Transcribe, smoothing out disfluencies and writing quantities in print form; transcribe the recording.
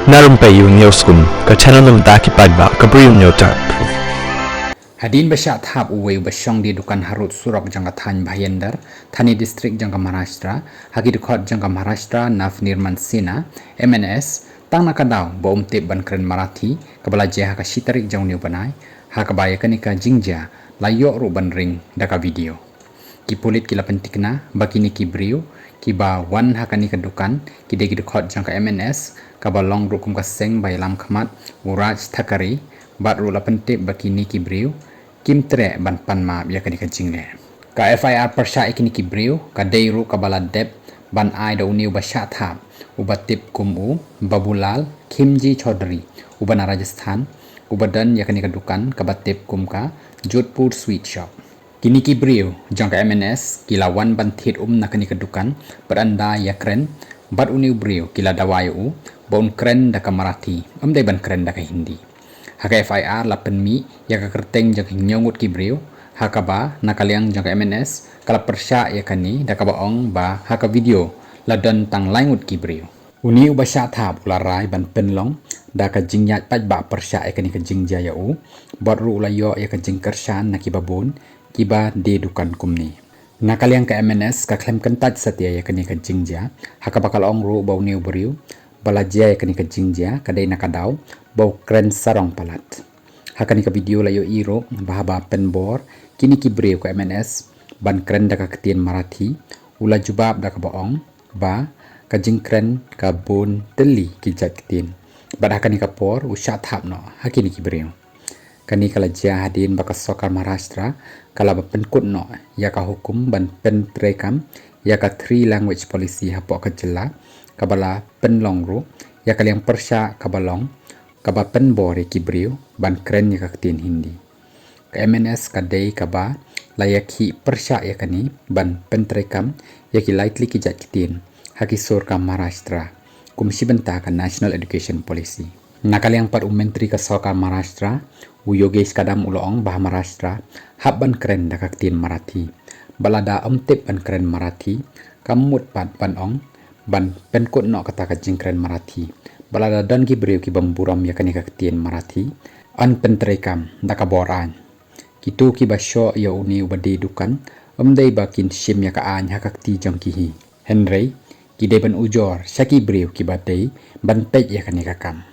Narumpayu Newskum, ka channel ng Daki Pagba, Kabriyo Nyotak. Hadin basya thap uwe basyong di dukan harut surok jangka than Bhayandar, Thani distrik jangka Maharashtra, hagi dukot jangka Maharashtra Nav Nirman Sena, MNS, tang nakadaw ba umtip ban keren Marathi, kabala jaya haka shitarik jang niu banay, haka baya kanika jingja, layo ru ban ring daka video. Kipulit kila pentikna, bakini kibriu, kiba wan hakani kedukan, kide dukot jangka MNS, kabalong rukum kaseng bayalam khamat, uraj thakari, bat rula pentip bakini kibriu, kim tre ban panma ya kani kajingle. Ka FIR persya ikini kibriu, ka deiru kabala dep, ban ai da uniu basya thap, ubatip kumu, babulal, Kimji Chaudhary, ubana Rajasthan, ubadan ya kani kedukan, kabatip kumka, Jodhpur Sweet Shop. Kini kibriu, jangka MNS, kilawan bantit nakani kedukan, beranda ya keren, bat uniu briu, kila dawayu, baun keren daka Marathi, amdai ban keren daka Hindi. Haka FIR lapen mi, ya ka kerteng jangka nyongut kibriu, haka ba nakaliang jangka MNS, kala persya ya kani daka baong ba haka video, ladan tang laingut kibriu. Uni ubasya thap ularai ban penlong, daka jingyat pajba persya ya kani ka jingja ya u, bat ru ulayo ya ka jingkersyan na kibabun, kiba de dukan kumni. Nakaliang ka MNS ka klem kentat setia ya kani ka jingja, haka bakal ong ru bau niu beriu, balajia ya kani ka jingja, kadai nakadaw, bau keren sarong palat. Haka ni ka video layo iro, bahaba penbor, kini kibriu ka MNS, ban keren daka ketien Marathi, ula jubab daka baong, ba, ka jing keren ka bun teli kijat ketien. Bad haka ni ka por, usya thap no, haki ni kibriu. Kani kala jia hadin baka sokar Maharashtra, kala penkut no, ya ka hukum ban pen trekam, ya ka 3 language policy hapok ka jela, kabala penlong ru, ya kaliang persya kabalong, kaba penbori kibriu, ban keren ya ka ketin Hindi. Ka MNS kadai kaba, layaki persya ya kani, ban pen trekam, ya ki lightly kijat ketin, haki sur ka Maharashtra, kumsi benta ka National Education Policy. Nakaliang par menteri ka sokar Maharashtra, Yogesh Kadam uloong bah Maharashtra, hab ban keren daka ketin Marathi, balada omtip ban keren Marathi, kamut pat ban ong, ban penkut no kata ka jing keren Marathi, balada dan kibriu ki bamburam ya kani ka ketin Marathi, an pentrekam daka boran. Kitu ki basyo ya uni ubadi dukan, omdai bakin shim ya ka an haka kti jang kihi. Henry, kide ban ujor, syaki briu ki badai, ban tej ya kani ka kam.